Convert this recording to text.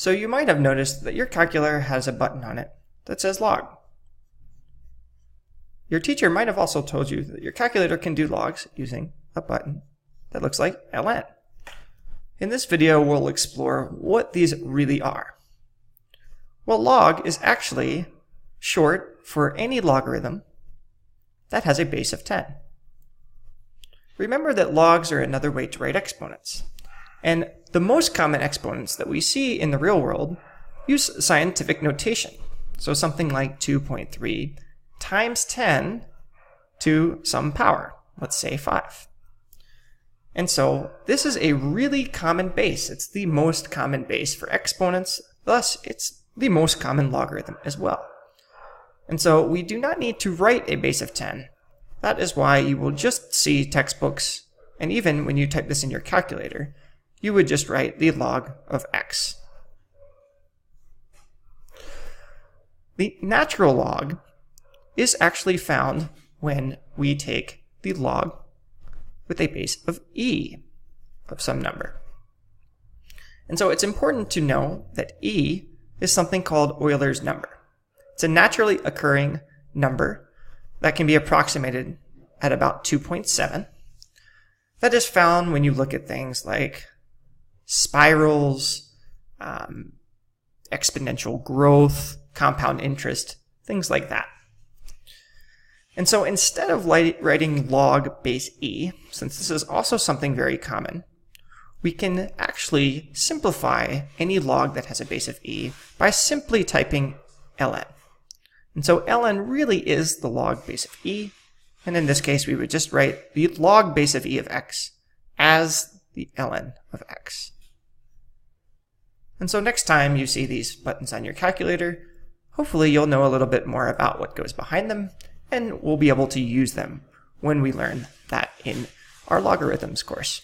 So you might have noticed that your calculator has a button on it that says log. Your teacher might have also told you that your calculator can do logs using a button that looks like ln. In this video, we'll explore what these really are. Well, log is actually short for any logarithm that has a base of 10. Remember that logs are another way to write exponents. And the most common exponents that we see in the real world use scientific notation. So something like 2.3 times 10 to some power, let's say 5. And so this is a really common base. It's the most common base for exponents, thus it's the most common logarithm as well. And so we do not need to write a base of 10. That is why you will just see textbooks, and even when you type this in your calculator, you would just write the log of x. The natural log is actually found when we take the log with a base of e of some number. And so it's important to know that e is something called Euler's number. It's a naturally occurring number that can be approximated at about 2.7. That is found when you look at things like spirals, exponential growth, compound interest, things like that. And so instead of writing log base e, since this is also something very common, we can actually simplify any log that has a base of e by simply typing ln. And so ln really is the log base of e, and in this case we would just write the log base of e of x as the ln of x. And so next time you see these buttons on your calculator, hopefully you'll know a little bit more about what goes behind them, and we'll be able to use them when we learn that in our logarithms course.